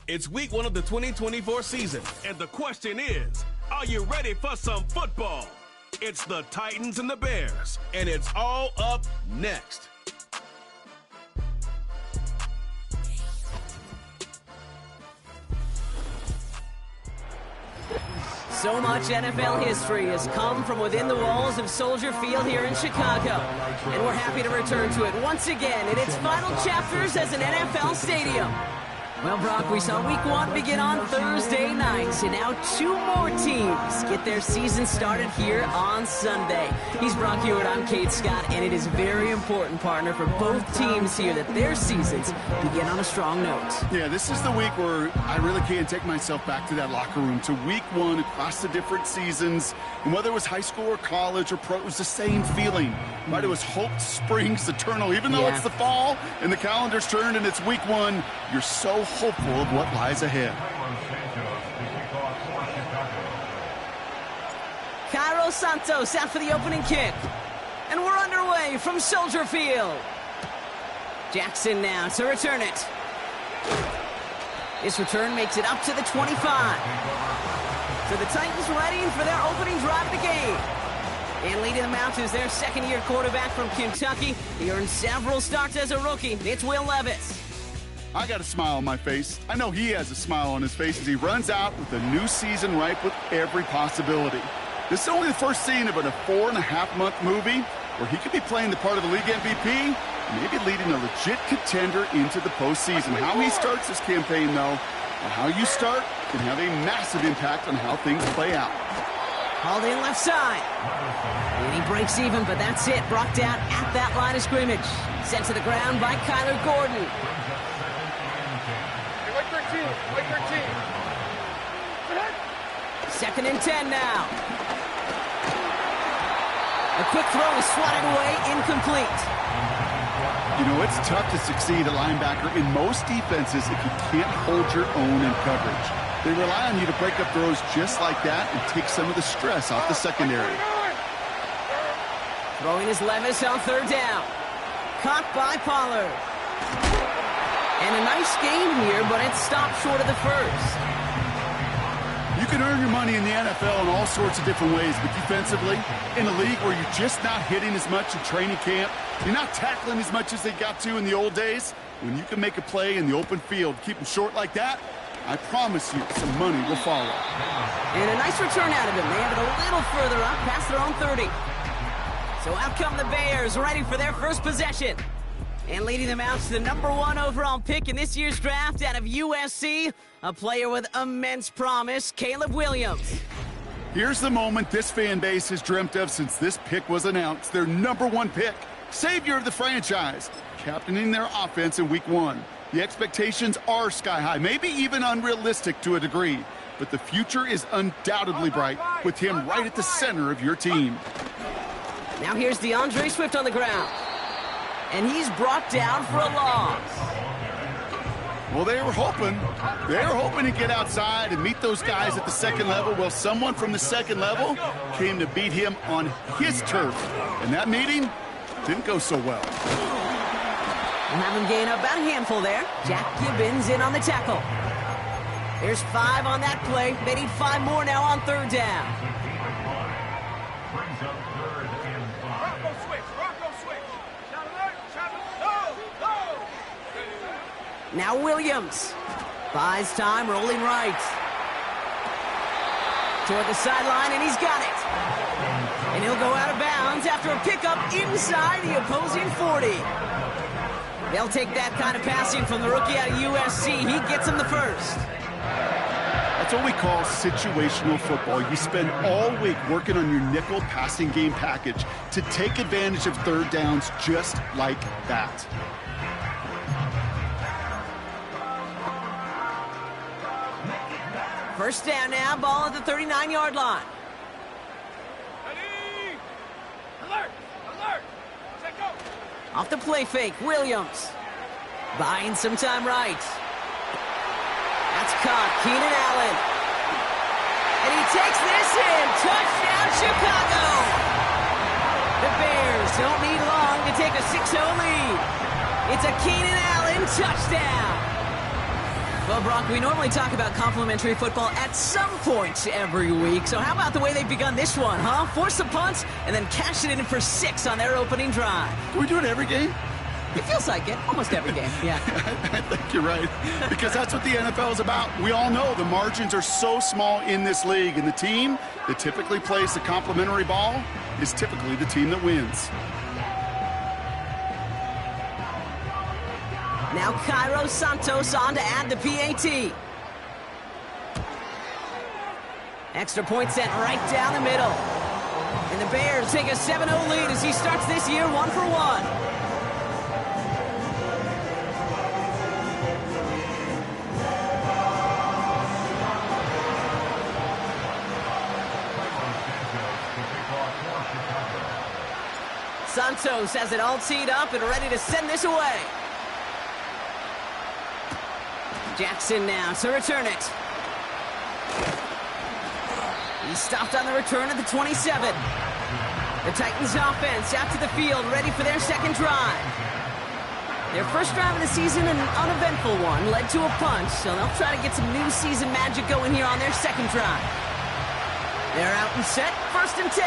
It's week 1 of the 2024 season, and the question is, are you ready for some football? It's the Titans and the Bears, and it's all up next. So much NFL history has come from within the walls of Soldier Field here in Chicago, and we're happy to return to it once again in its final chapters as an NFL stadium. Well, Brock, we saw week 1 begin on Thursday night, and now 2 more teams get their season started here on Sunday. He's Brock Hewitt, I'm Kate Scott, and it is very important, partner, for both teams here that their seasons begin on a strong note. Yeah, this is the week where I really can't take myself back to that locker room, to week 1 across the different seasons, and whether it was high school or college or pro, it was the same feeling, right? It was hope springs eternal. Even though it's the fall and the calendar's turned and it's week 1, you're so hopeful of what lies ahead. Cairo Santos out for the opening kick. And we're underway from Soldier Field. Jackson now to return it. This return makes it up to the 25. So the Titans ready for their opening drive of the game. And leading them out is their second-year quarterback from Kentucky. He earned several starts as a rookie. It's Will Levis. I got a smile on my face. I know he has a smile on his face as he runs out with a new season ripe with every possibility. This is only the first scene of a 4.5-month movie where he could be playing the part of the league MVP, maybe leading a legit contender into the postseason. How he starts this campaign, though, and how you start can have a massive impact on how things play out. Hauled in left side. And he breaks even, but that's it. Brought down at that line of scrimmage. Sent to the ground by Kyler Gordon. Second and 10 now. A quick throw is swatted away, incomplete. You know, it's tough to succeed at linebacker in most defenses if you can't hold your own in coverage. They rely on you to break up throws just like that and take some of the stress off the secondary. Throwing is Levis on third down. Caught by Pollard. And a nice game here, but it stopped short of the first. You can earn your money in the NFL in all sorts of different ways, but defensively, in a league where you're just not hitting as much in training camp, you're not tackling as much as they got to in the old days, when you can make a play in the open field, keep them short like that, I promise you some money will follow. And a nice return out of him. They have it a little further up, past their own 30. So out come the Bears, ready for their first possession. And leading them out to the #1 overall pick in this year's draft out of USC, a player with immense promise, Caleb Williams. Here's the moment this fan base has dreamt of since this pick was announced. Their #1 pick, savior of the franchise, captaining their offense in week 1. The expectations are sky high, maybe even unrealistic to a degree, but the future is undoubtedly bright with him right at the center of your team. Now here's DeAndre Swift on the ground. And he's brought down for a loss. Well, they were hoping to get outside and meet those guys at the second level. Well, someone from the second level came to beat him on his turf. And that meeting didn't go so well. We'll have him gain about a handful there. Jack Gibbons in on the tackle. There's 5 on that play. They need 5 more now on third down. Now Williams buys time, rolling right. Toward the sideline, and he's got it. And he'll go out of bounds after a pickup inside the opposing 40. They'll take that kind of passing from the rookie out of USC. He gets him the first. That's what we call situational football. You spend all week working on your nickel passing game package to take advantage of third downs just like that. First down now, ball at the 39-yard line. Ready! Alert! Alert! Check go! Off the play fake, Williams. Buying some time right. That's caught, Keenan Allen. And he takes this in. Touchdown, Chicago! The Bears don't need long to take a 6-0 lead. It's a Keenan Allen touchdown. Well, Brock, we normally talk about complimentary football at some point every week. So how about the way they've begun this one, huh? Force a punt and then cash it in for 6 on their opening drive. Can we do it every game? It feels like it. Almost every game, yeah. I think you're right. Because that's what the NFL is about. We all know the margins are so small in this league. And the team that typically plays the complimentary ball is typically the team that wins. Now Cairo Santos on to add the PAT. Extra point sent right down the middle. And the Bears take a 7-0 lead as he starts this year 1-for-1. Santos has it all teed up and ready to send this away. Jackson now to return it. He's stopped on the return at the 27. The Titans offense out to the field, ready for their second drive. Their first drive of the season, an uneventful one, led to a punt, so they'll try to get some new season magic going here on their second drive. They're out and set, 1st and 10.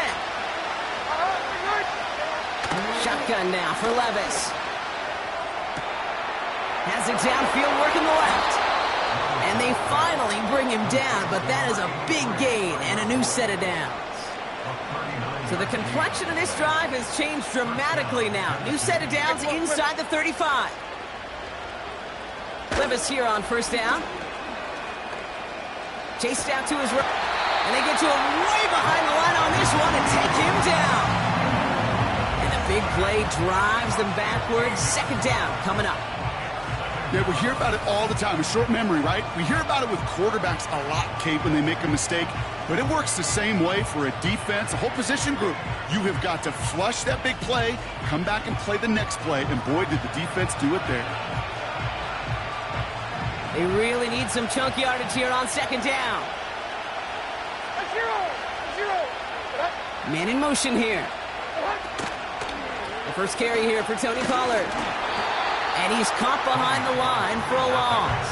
Shotgun now for Levis. Has it downfield, working the left. And they finally bring him down, but that is a big gain and a new set of downs. So the complexion of this drive has changed dramatically now. New set of downs inside the 35. Levis here on 1st down. Chased out to his right. And they get to him way behind the line on this one and take him down. And the big play drives them backwards. 2nd down coming up. Yeah, we hear about it all the time. A short memory, right? We hear about it with quarterbacks a lot, Kate, when they make a mistake. But it works the same way for a defense, a whole position group. You have got to flush that big play, come back and play the next play, and boy, did the defense do it there. They really need some chunk yardage here on 2nd down. Man in motion here. The first carry here for Tony Pollard. And he's caught behind the line for a loss.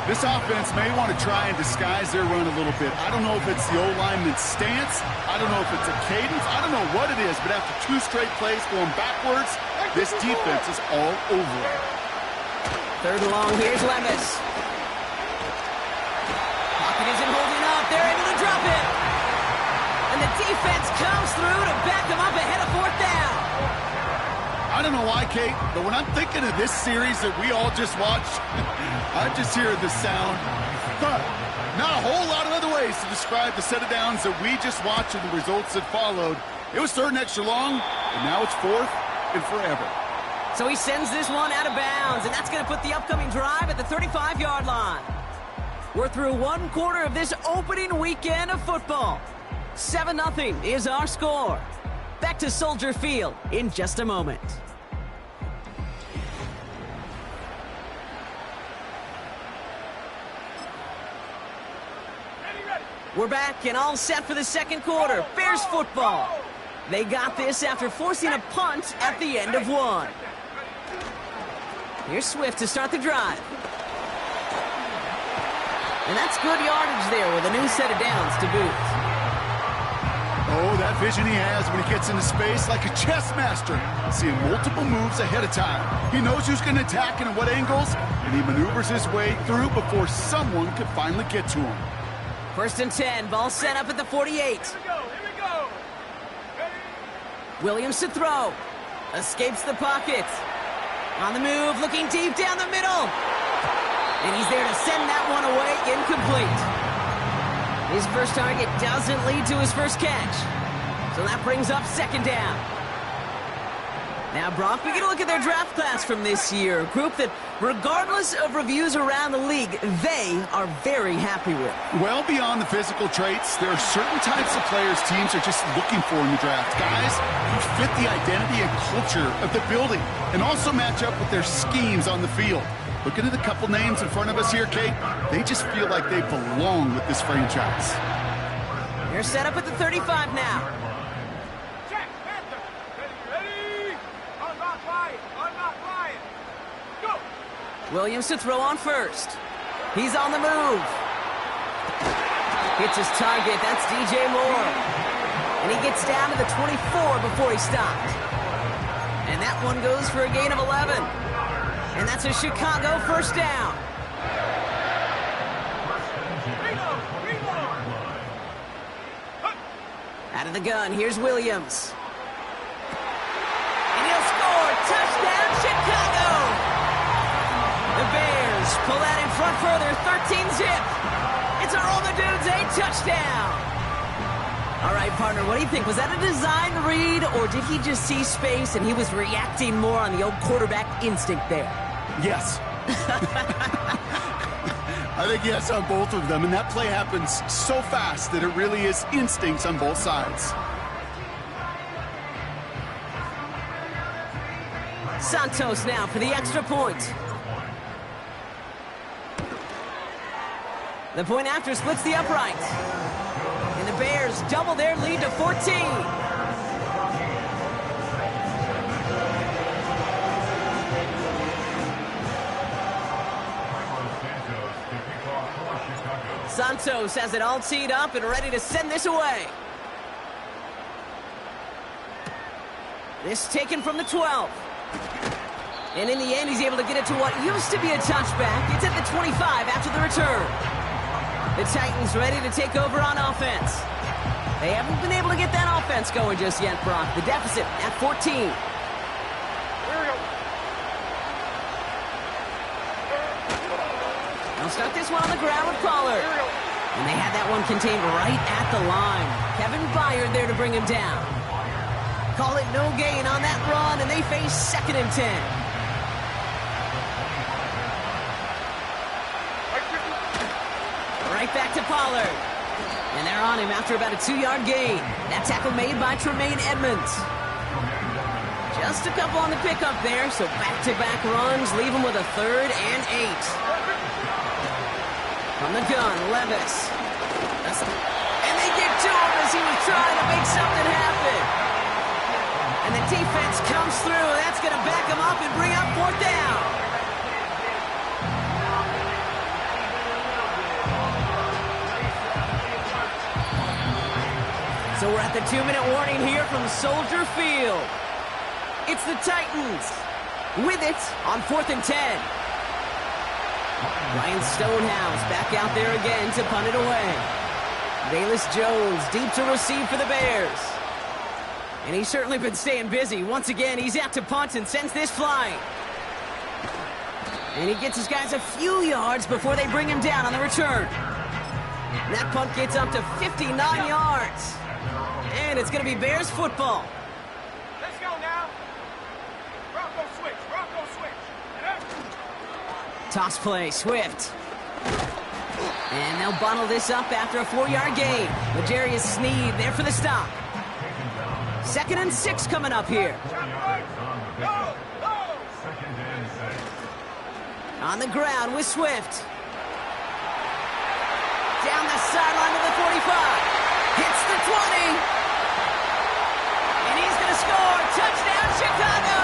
This offense may want to try and disguise their run a little bit. I don't know if it's the O-lineman's stance. I don't know if it's a cadence. I don't know what it is, but after 2 straight plays going backwards, this defense is all over it. 3rd and long, here's Levis. Pocket isn't holding up. They're able to drop it. And the defense comes through to back them up ahead of 4th down. I don't know why, Kate, but when I'm thinking of this series that we all just watched, I'm just hearing the sound. Not a whole lot of other ways to describe the set of downs that we just watched and the results that followed. It was 3rd and extra long, and now it's 4th and forever. So he sends this one out of bounds, and that's going to put the upcoming drive at the 35-yard line. We're through 1 quarter of this opening weekend of football. 7-0 is our score. Back to Soldier Field in just a moment. We're back and all set for the 2nd quarter. Bears football. They got this after forcing a punt at the end of 1. Here's Swift to start the drive. And that's good yardage there with a new set of downs to boot. Oh, that vision he has when he gets into space like a chess master, seeing multiple moves ahead of time. He knows who's going to attack and at what angles, and he maneuvers his way through before someone could finally get to him. 1st and 10, ball set up at the 48. Here we go. Williams to throw. Escapes the pocket. On the move, looking deep down the middle. And he's there to send that one away, incomplete. His first target doesn't lead to his first catch. So that brings up 2nd down. Now, Brock, we get a look at their draft class from this year. A group that, regardless of reviews around the league, they are very happy with. Well, beyond the physical traits, there are certain types of players teams are just looking for in the draft. Guys who fit the identity and culture of the building and also match up with their schemes on the field. Looking at a couple names in front of us here, Kate, they just feel like they belong with this franchise. They're set up at the 35 now. Check, Panther. Ready? Unlock Lion. Go. Williams to throw on first. He's on the move. Hits his target. That's DJ Moore. And he gets down to the 24 before he stopped. And that one goes for a gain of 11. And that's a Chicago first down. Out of the gun, here's Williams. And he'll score! Touchdown, Chicago! The Bears pull that in front further, 13-zip. It's a roll the dudes, a touchdown! All right, partner, what do you think? Was that a design read, or did he just see space and he was reacting more on the old quarterback instinct there? Yes. I think yes on both of them, and that play happens so fast that it really is instincts on both sides. Santos now for the extra point. The point after splits the upright. And the Bears double their lead to 14. Santos has it all teed up and ready to send this away. This taken from the 12. And in the end, he's able to get it to what used to be a touchback. It's at the 25 after the return. The Titans ready to take over on offense. They haven't been able to get that offense going just yet, Brock. The deficit at 14. They'll start this one on the ground with Pollard. And they had that one contained right at the line. Kevin Byard there to bring him down. Call it no gain on that run, and they face 2nd and 10. Right back to Pollard. And they're on him after about a 2-yard gain. That tackle made by Tremaine Edmonds. Just a couple on the pickup there, so back-to-back runs leave him with a 3rd and 8. From the gun, Levis. And they get to him as he was trying to make something happen. And the defense comes through. That's going to back him up and bring up 4th down. So we're at the 2-minute warning here from Soldier Field. It's the Titans with it on 4th and 10. Ryan Stonehouse back out there again to punt it away. Bayless Jones deep to receive for the Bears. And he's certainly been staying busy. Once again, he's out to punt and sends this flying. And he gets his guys a few yards before they bring him down on the return. And that punt gets up to 59 yards. And it's going to be Bears football. Let's go now. Bronco switch. Toss play, Swift. And they'll bundle this up after a 4-yard gain. L'Jarius Sneed there for the stop. 2nd and 6 coming up here. On the ground with Swift. Down the sideline to the 45. Hits the 20. And he's going to score. Touchdown, Chicago!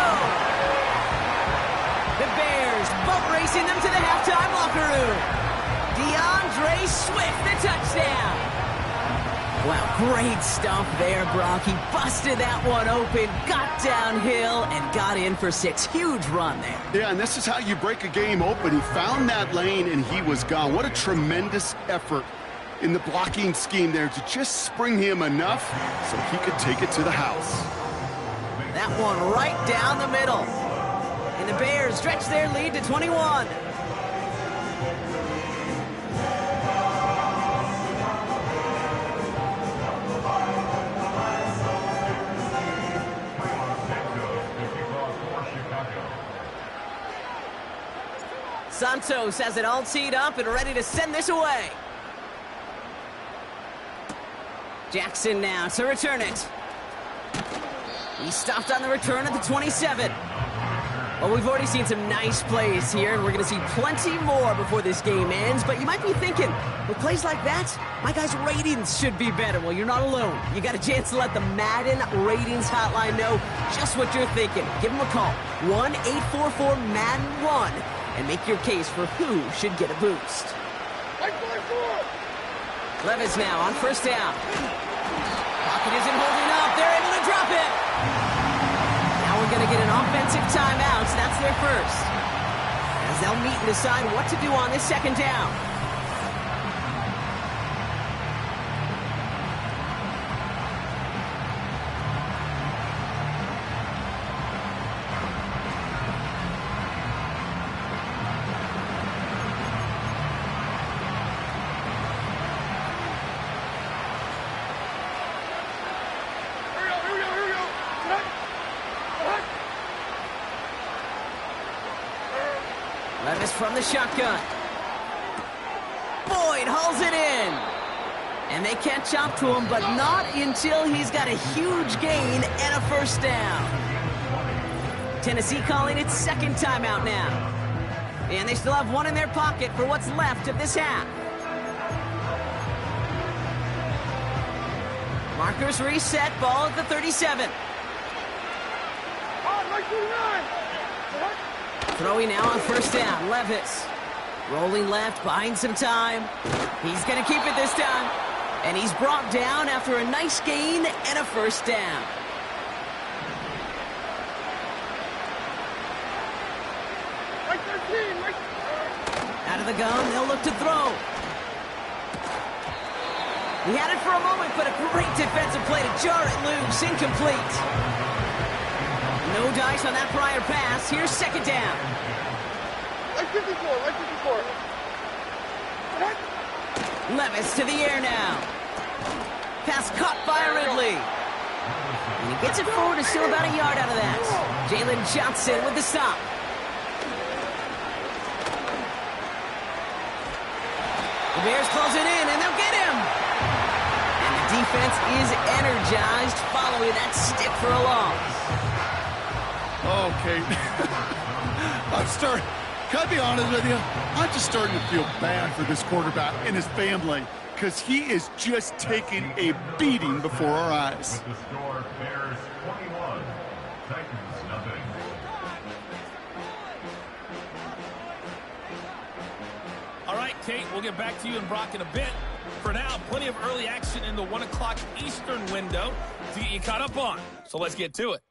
The Bears boat racing them to the halftime locker room. DeAndre Swift, the touchdown. Wow, great stuff there, Brock. He busted that one open, got downhill, and got in for 6. Huge run there. Yeah, and this is how you break a game open. He found that lane, and he was gone. What a tremendous effort in the blocking scheme there to just spring him enough so he could take it to the house. That one right down the middle. And the Bears stretch their lead to 21. Santos has it all teed up and ready to send this away. Jackson now to return it. He stopped on the return at the 27. Well, we've already seen some nice plays here, and we're going to see plenty more before this game ends. But you might be thinking, with plays like that, my guys' ratings should be better. Well, you're not alone. You got a chance to let the Madden Ratings Hotline know just what you're thinking. Give them a call, 1-844-MADDEN-1, and make your case for who should get a boost. Levis now on first down. Pocket isn't holding up. They're able to drop it. Now we're going to get an offensive timeout. So that's their first. As they'll meet and decide what to do on this second down. Levis from the shotgun. Boyd hauls it in. And they catch up to him, but not until he's got a huge gain and a first down. Tennessee calling its second timeout now. And they still have one in their pocket for what's left of this half. Markers reset, ball at the 37. Throwing now on first down, Levis. Rolling left, buying some time. He's going to keep it this time. And he's brought down after a nice gain and a first down. Out of the gun, they'll look to throw. He had it for a moment, but a great defensive play to jar it loose, incomplete. No dice on that prior pass. Here's second down. Like 54. Levis to the air now. Pass caught by Ridley. And he gets it forward, is still about a yard out of that. Jalen Johnson with the stop. The Bears close it in, and they'll get him. And the defense is energized following that stick for a loss. Okay. Can I be honest with you? I'm just starting to feel bad for this quarterback and his family because he is just taking a beating before our eyes. With the score, Bears 21, Titans nothing. All right, Kate, we'll get back to you and Brock in a bit. For now, plenty of early action in the 1 o'clock Eastern window to get you caught up on. So let's get to it.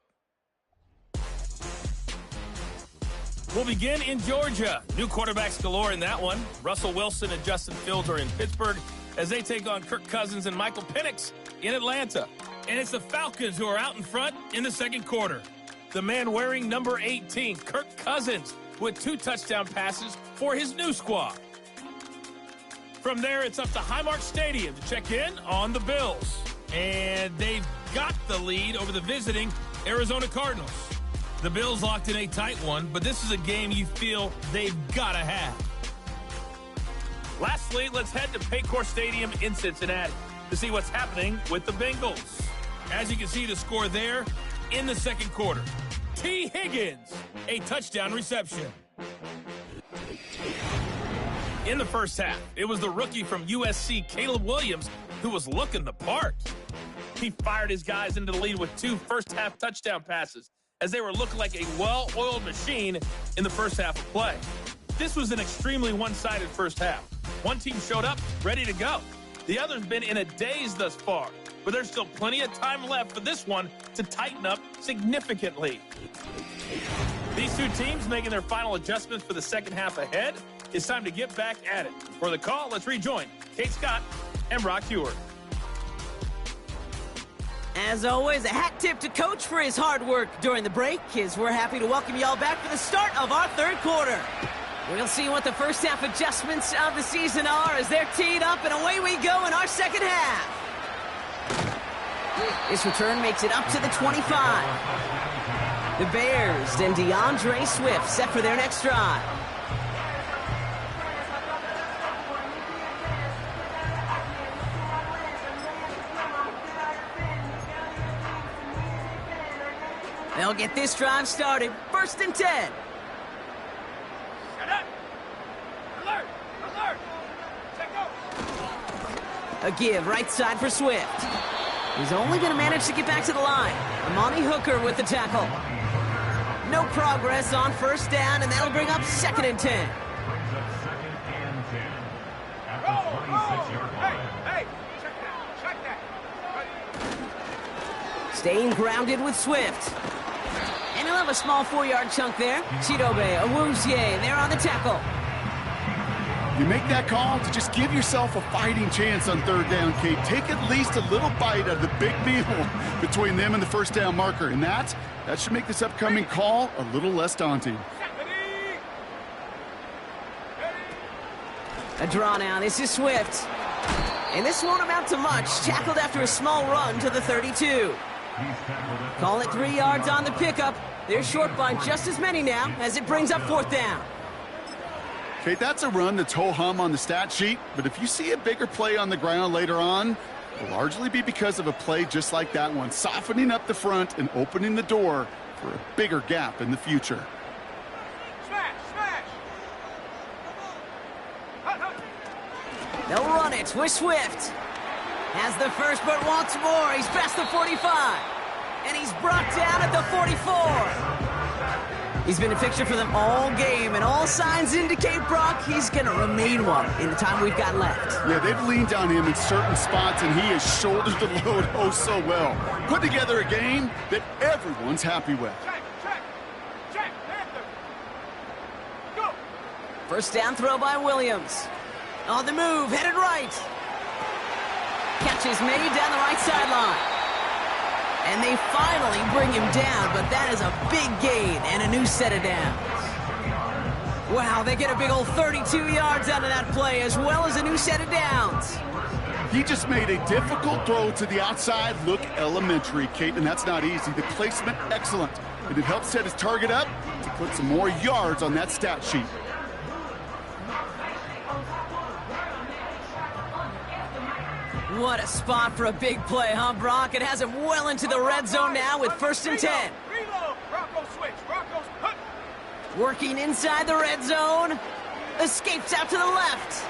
We'll begin in Georgia. New quarterbacks galore in that one. Russell Wilson and Justin Fields are in Pittsburgh as they take on Kirk Cousins and Michael Penix in Atlanta. And it's the Falcons who are out in front in the second quarter. The man wearing number 18, Kirk Cousins, with 2 touchdown passes for his new squad. From there, it's up to Highmark Stadium to check in on the Bills. And they've got the lead over the visiting Arizona Cardinals. The Bills locked in a tight one, but this is a game you feel they've got to have. Lastly, let's head to Paycor Stadium in Cincinnati to see what's happening with the Bengals. As you can see, the score there in the second quarter. T. Higgins, a touchdown reception. In the first half, it was the rookie from USC, Caleb Williams, who was looking the part. He fired his guys into the lead with 2 first-half touchdown passes, as they were looking like a well-oiled machine in the first half of play. This was an extremely one-sided first half. One team showed up, ready to go. The other's been in a daze thus far, but there's still plenty of time left for this one to tighten up significantly. These 2 teams making their final adjustments for the second half ahead. It's time to get back at it. For the call, let's rejoin Kate Scott and Brock Heward. As always, a hat tip to Coach for his hard work during the break, as we're happy to welcome you all back for the start of our third quarter. We'll see what the first half adjustments of the season are as they're teed up, and away we go in our second half. This return makes it up to the 25. The Bears and DeAndre Swift set for their next drive. They'll get this drive started. 1st and 10. Alert! Alert! Check out! A give right side for Swift. He's only going to manage to get back to the line. Amani Hooker with the tackle. No progress on 1st down, and that'll bring up 2nd and 10. Brings up 2nd and 10 at the 26-yard line. Hey! Check that! Staying grounded with Swift. And he'll have a small 4-yard chunk there. Chidobe Awuzie there on the tackle. You make that call to just give yourself a fighting chance on 3rd down, Kate. Take at least a little bite of the big meal between them and the 1st down marker. And that should make this upcoming call a little less daunting. A draw now. This is Swift. And this won't amount to much. Tackled after a small run to the 32. Call it 3 yards on the pickup. They're short by just as many now as it brings up 4th down. Kate, that's a run that's ho-hum on the stat sheet, but if you see a bigger play on the ground later on, it'll largely be because of a play just like that one, softening up the front and opening the door for a bigger gap in the future. Smash! They'll run it with Swift. Has the first, but wants more. He's past the 45. And he's brought down at the 44. He's been a fixture for them all game, and all signs indicate, Brock, he's going to remain one in the time we've got left. Yeah, they've leaned on him in certain spots, and he has shouldered the load oh so well. Put together a game that everyone's happy with. Check! Panther! Go! 1st down throw by Williams. On the move, headed right. Catch is made down the right sideline. And they finally bring him down, but that is a big gain and a new set of downs. Wow, they get a big old 32 yards out of that play, as well as a new set of downs. He just made a difficult throw to the outside look elementary, Kate, and that's not easy. The placement, excellent. And it helped set his target up to put some more yards on that stat sheet. What a spot for a big play, huh, Brock? It has him well into the red zone now with 1st and 10. Reload! Rocco switch! Rocco's hut! Working inside the red zone. Escapes out to the left.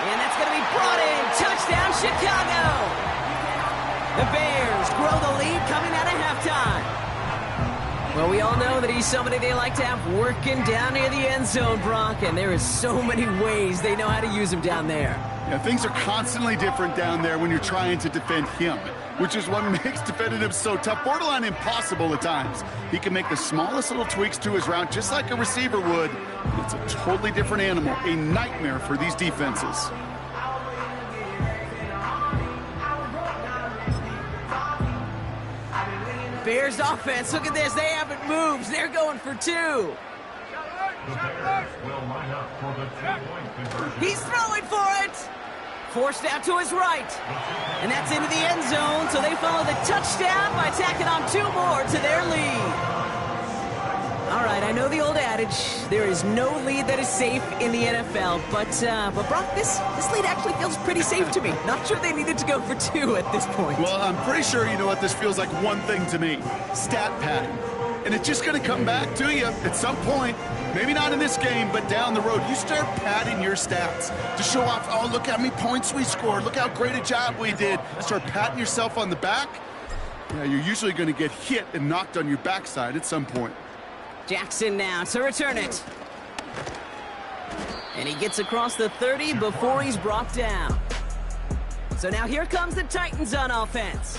And that's going to be brought in. Touchdown, Chicago! The Bears grow the lead coming out of halftime. Well, we all know that he's somebody they like to have working down near the end zone, Brock, and there is so many ways they know how to use him down there. Yeah, things are constantly different down there when you're trying to defend him, which is what makes defending him so tough, borderline impossible at times. He can make the smallest little tweaks to his route just like a receiver would. It's a totally different animal, a nightmare for these defenses. Bears offense, look at this, they haven't moved. They're going for 2. The Bears will line up for the 2-point conversion. He's throwing for it. Forced out to his right. And that's into the end zone, so they follow the touchdown by tacking on 2 more to their lead. All right, I know the old adage, there is no lead that is safe in the NFL, but Brock, this lead actually feels pretty safe to me. Not sure they needed to go for 2 at this point. Well, I'm pretty sure you know what this feels like one thing to me, stat padding. And it's just going to come back to you at some point. Maybe not in this game, but down the road. You start padding your stats to show off, oh, look how many points we scored. Look how great a job we did. Start patting yourself on the back. Yeah, you're usually going to get hit and knocked on your backside at some point. Jackson now to return it. And he gets across the 30 before he's brought down. So now here comes the Titans on offense.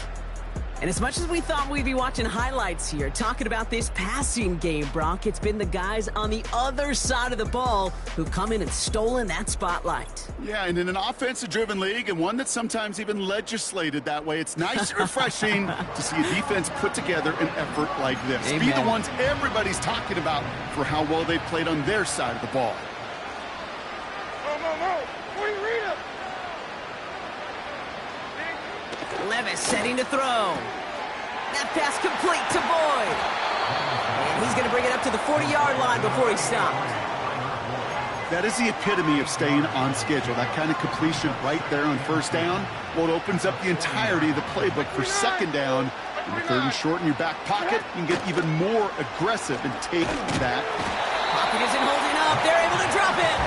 And as much as we thought we'd be watching highlights here, talking about this passing game, Brock, it's been the guys on the other side of the ball who've come in and stolen that spotlight. Yeah, and in an offensive-driven league, and one that's sometimes even legislated that way, it's nice and refreshing to see a defense put together an effort like this. Amen. Be the ones everybody's talking about for how well they played on their side of the ball. No. Before you read it. Levis setting to throw. That pass complete to Boyd. And he's going to bring it up to the 40-yard line before he stopped. That is the epitome of staying on schedule. That kind of completion right there on 1st down, well, it opens up the entirety of the playbook for 2nd down And 3rd and short in your back pocket, you can get even more aggressive and take that. Pocket isn't holding up. They're able to drop it.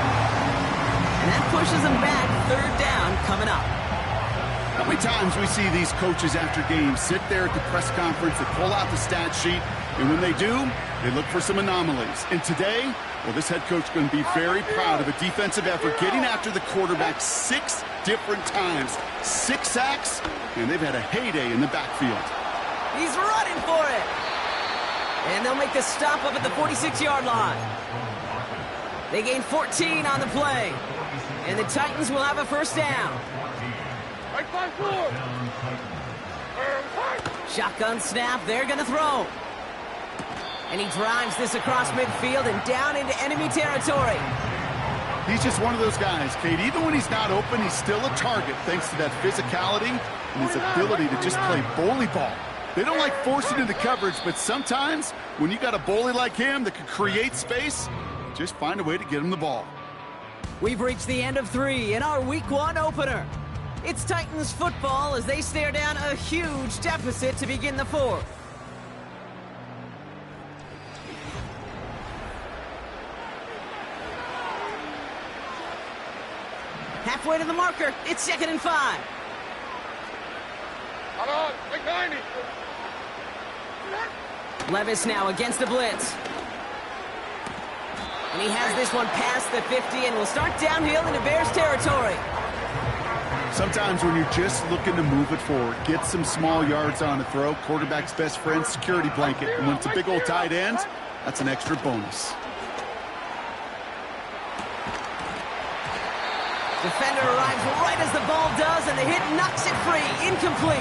And that pushes them back. 3rd down coming up. How many times we see these coaches after games sit there at the press conference, they pull out the stat sheet, and when they do, they look for some anomalies. And today, well, this head coach is going to be very proud of a defensive effort, getting after the quarterback 6 different times. 6 sacks, and they've had a heyday in the backfield. He's running for it. And they'll make the stop up at the 46-yard line. They gain 14 on the play. And the Titans will have a 1st down. Shotgun snap, they're going to throw. And he drives this across midfield and down into enemy territory. He's just one of those guys, Kate. Even when he's not open, he's still a target thanks to that physicality and his ability to just play bully ball. They don't like forcing into coverage, but sometimes when you got a bully like him that can create space, just find a way to get him the ball. We've reached the end of 3 in our Week 1 opener. It's Titans football as they stare down a huge deficit to begin the 4th. Halfway to the marker, it's 2nd and 5. Hold on, like 90. Levis now against the blitz. And he has this one past the 50 and will start downhill into Bears territory. Sometimes when you're just looking to move it forward, get some small yards on a throw, quarterback's best friend, security blanket. And when it's a big old tight end, that's an extra bonus. Defender arrives right as the ball does, and the hit knocks it free. Incomplete.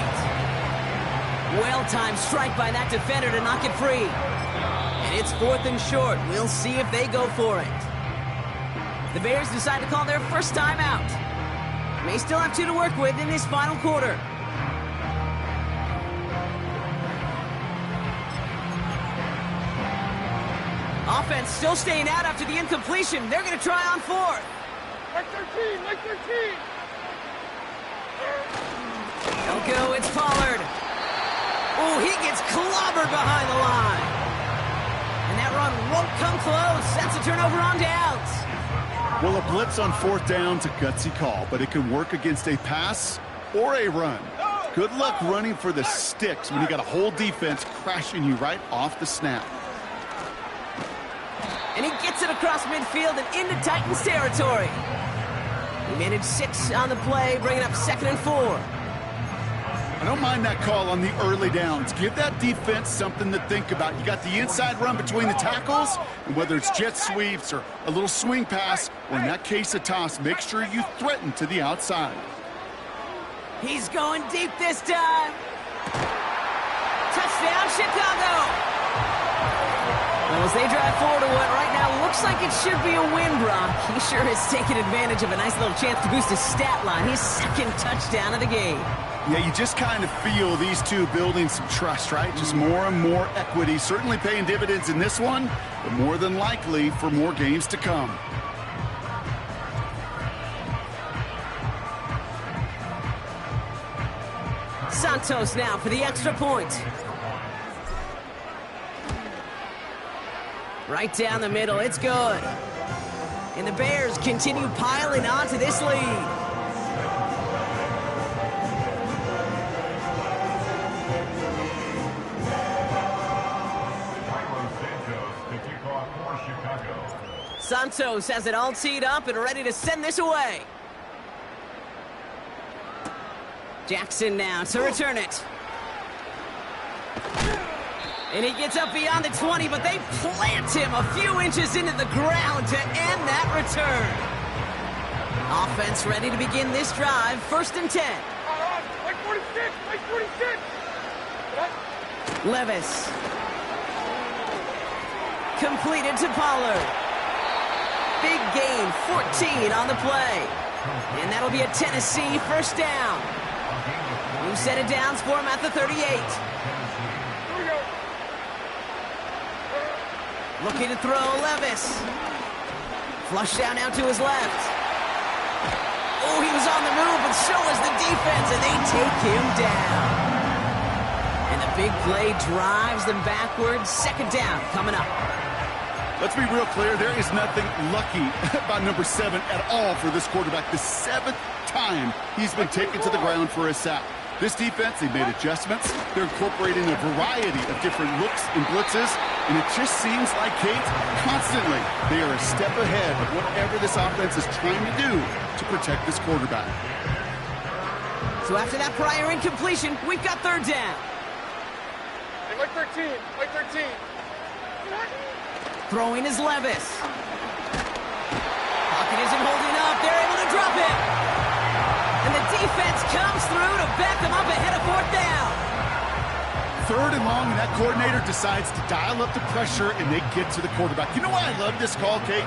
Well-timed strike by that defender to knock it free. And it's 4th and short. We'll see if they go for it. The Bears decide to call their first timeout. May still have 2 to work with in this final quarter. Offense still staying out after the incompletion. They're going to try on 4th. Like 13, like 13. Don't go, it's Pollard. Oh, he gets clobbered behind the line. And that run won't come close. That's a turnover on downs. Well, a blitz on 4th down's a gutsy call, but it can work against a pass or a run. Good luck running for the sticks when you got a whole defense crashing you right off the snap. And he gets it across midfield and into Titans territory. He managed 6 on the play, bringing up 2nd and 4. I don't mind that call on the early downs. Give that defense something to think about. You got the inside run between the tackles, and whether it's jet sweeps or a little swing pass, or in that case a toss, make sure you threaten to the outside. He's going deep this time. Touchdown, Chicago. Well, as they drive forward to what right now looks like it should be a win, Brock. He sure has taken advantage of a nice little chance to boost his stat line. His 2nd touchdown of the game. Yeah, you just kind of feel these two building some trust, right? Just more and more equity. Certainly paying dividends in this one, but more than likely for more games to come. Santos now for the extra point. Right down the middle, it's good. And the Bears continue piling on to this lead. Santos has it all teed up and ready to send this away. Jackson now to return it. And he gets up beyond the 20, but they plant him a few inches into the ground to end that return. Offense ready to begin this drive, 1st and 10. Like 46, like 46. Levis. Completed to Pollard. Big gain, 14 on the play. And that'll be a Tennessee 1st down. New set of downs for him at the 38. Looking to throw, Levis. Flush down now to his left. Oh, he was on the move, but so was the defense, and they take him down. And the big play drives them backwards. Second down coming up. Let's be real clear, there is nothing lucky about number 7 at all for this quarterback. The 7th time he's been taken to the ground for a sack. This defense, they made adjustments. They're incorporating a variety of different looks and blitzes, and it just seems like, Kate, constantly they are a step ahead of whatever this offense is trying to do to protect this quarterback. So after that prior incompletion, we've got third down. Hey, Mike 13, Mike 13. Throwing is Levis. Pocket isn't holding up. They're able to drop it. And the defense comes through to back them up ahead of fourth down. Third and long, and that coordinator decides to dial up the pressure, and they get to the quarterback. You know why I love this call, Kate?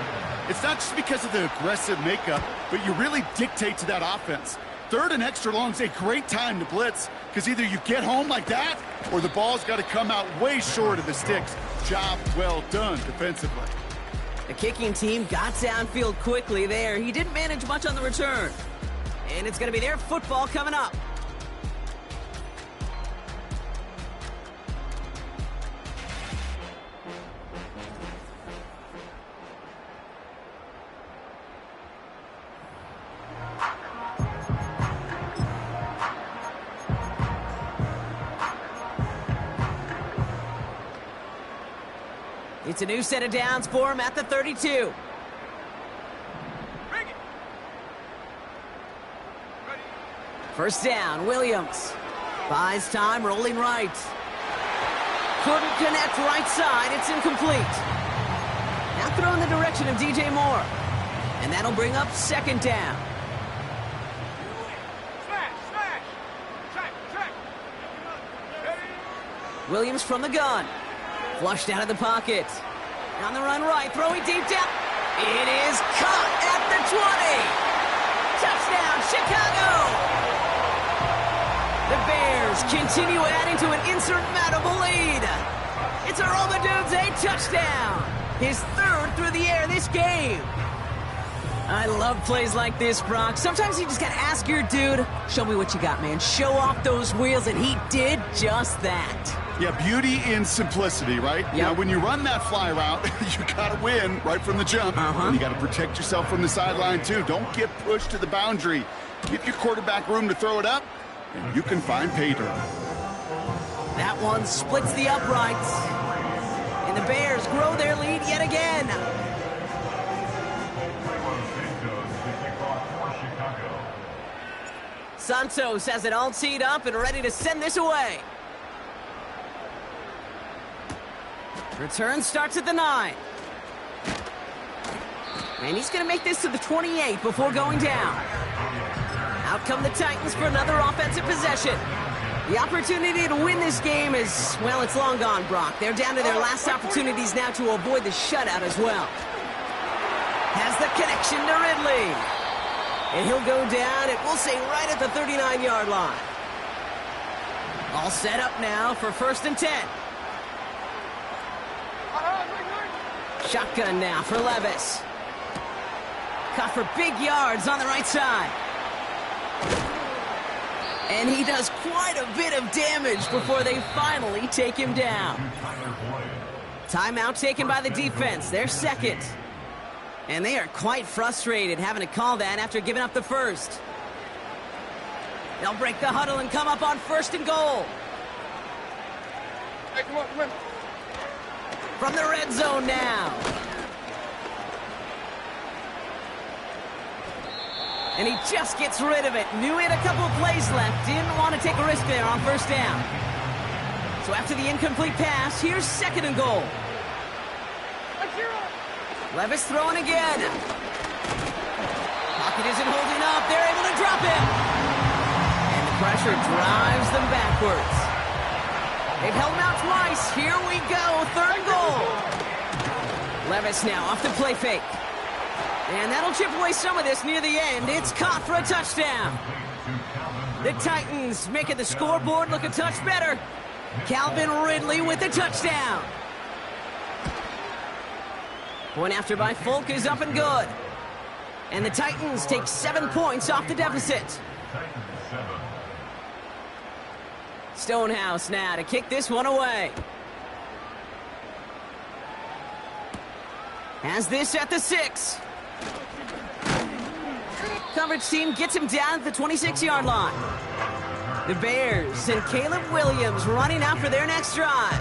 It's not just because of the aggressive makeup, but you really dictate to that offense. Third and extra long is a great time to blitz, because either you get home like that, or the ball's got to come out way short of the sticks. Job well done defensively. The kicking team got downfield quickly there. He didn't manage much on the return. And it's going to be their football coming up. It's a new set of downs for him at the 32. First down, Williams. Buys time, rolling right. Couldn't connect right side, it's incomplete. Now throw in the direction of DJ Moore. And that'll bring up second down. Williams from the gun. Flushed out of the pocket. On the run right, throwing deep down. It is caught at the 20. Touchdown, Chicago! The Bears continue adding to an insurmountable lead. It's a Romadudes touchdown. His third through the air this game. I love plays like this, Brock. Sometimes you just gotta ask your dude, show me what you got, man. Show off those wheels, and he did just that. Yeah, beauty in simplicity, right? Yep. Now, when you run that fly route, you got to win right from the jump. And you got to protect yourself from the sideline, too. Don't get pushed to the boundary. Give your quarterback room to throw it up, and you can find pay dirt. That one splits the uprights. And the Bears grow their lead yet again. Santos has it all teed up and ready to send this away. Return starts at the 9. And he's going to make this to the 28 before going down. Out come the Titans for another offensive possession. The opportunity to win this game is, well, it's long gone, Brock. They're down to their last opportunities now to avoid the shutout as well. Has the connection to Ridley. And he'll go down, and we'll say right at the 39-yard line. All set up now for 1st and 10. Shotgun now for Levis. Caught for big yards on the right side. And he does quite a bit of damage before they finally take him down. Timeout taken by the defense. They're second. And they are quite frustrated having to call that after giving up the first. They'll break the huddle and come up on 1st and goal. Hey, come on, come on. From the red zone now. And he just gets rid of it. Knew he had a couple of plays left. Didn't want to take a risk there on 1st down. So after the incomplete pass, here's 2nd and goal. Levis throwing again. Pocket isn't holding up. They're able to drop it. And the pressure drives them backwards. They've held him out twice. Here we go. 3rd and goal. Levis now off the play fake. And that'll chip away some of this near the end. It's caught for a touchdown. The Titans making the scoreboard look a touch better. Calvin Ridley with the touchdown. Point after by Folk is up and good. And the Titans take 7 points off the deficit. Stonehouse now to kick this one away. Has this at the 6. Coverage team gets him down at the 26-yard line. The Bears and Caleb Williams running out for their next drive.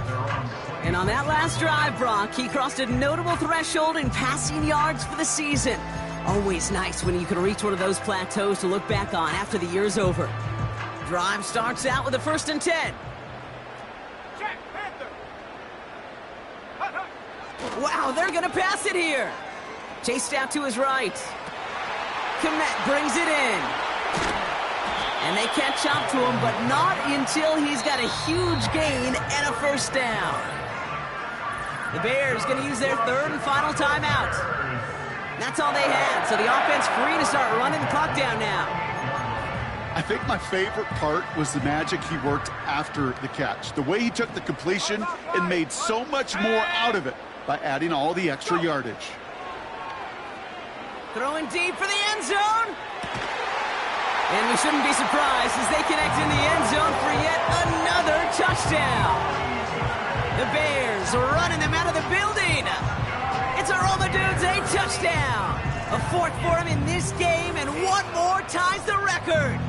And on that last drive, Brock, he crossed a notable threshold in passing yards for the season. Always nice when you can reach one of those plateaus to look back on after the year's over. Drive starts out with a 1st and 10. Wow, they're going to pass it here. Chased out to his right. Komet brings it in. And they catch up to him, but not until he's got a huge gain and a 1st down. The Bears going to use their 3rd and final timeout. That's all they had, so the offense free to start running the clock down now. I think my favorite part was the magic he worked after the catch. The way he took the completion and made so much more out of it by adding all the extra yardage. Throwing deep for the end zone. And we shouldn't be surprised as they connect in the end zone for yet another touchdown. The Bears are running them out of the building. It's a Roll the Dudes, a touchdown. A 4th for him in this game, and one more ties the record.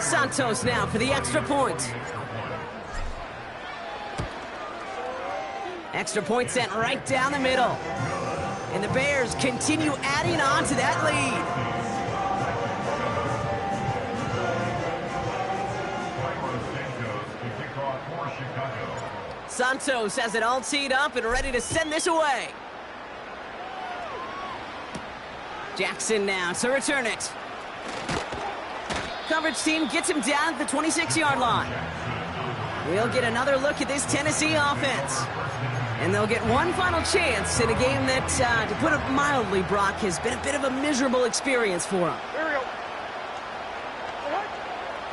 Santos now for the extra point. Extra point sent right down the middle. And the Bears continue adding on to that lead. Santos has it all teed up and ready to send this away. Jackson now to return it. Coverage team gets him down at the 26-yard line. We'll get another look at this Tennessee offense. And they'll get one final chance in a game that, to put it mildly, Brock, has been a bit of a miserable experience for them. Here we go.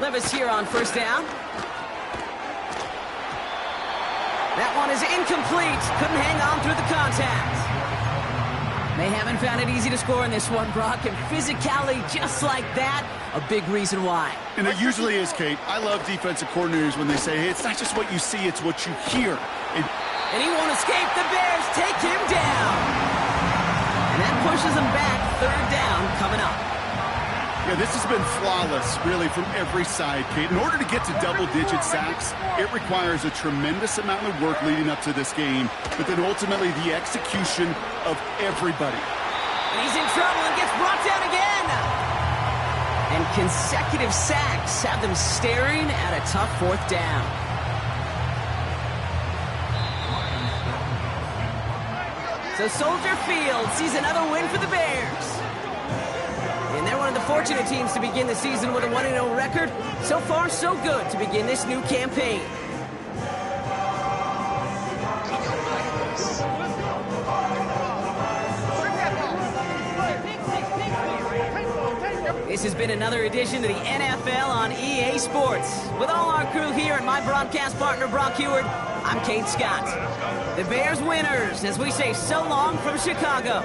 Levis here on 1st down. That one is incomplete. Couldn't hang on through the contact. They haven't found it easy to score in this one, Brock, and physicality just like that, a big reason why. And it usually is, Kate. I love defensive coordinators when they say, hey, it's not just what you see, it's what you hear. And he won't escape. The Bears take him down. And that pushes him back. 3rd down coming up. Yeah, this has been flawless, really, from every side, Kate. In order to get to double-digit sacks, it requires a tremendous amount of work leading up to this game, but then ultimately the execution of everybody. And he's in trouble and gets brought down again. And consecutive sacks have them staring at a tough 4th down. So Soldier Field sees another win for the Bears. And they're one of the fortunate teams to begin the season with a 1-0 record. So far, so good to begin this new campaign. This has been another edition of the NFL on EA Sports. With all our crew here and my broadcast partner, Brock Heward, I'm Kate Scott. The Bears winners as we say so long from Chicago.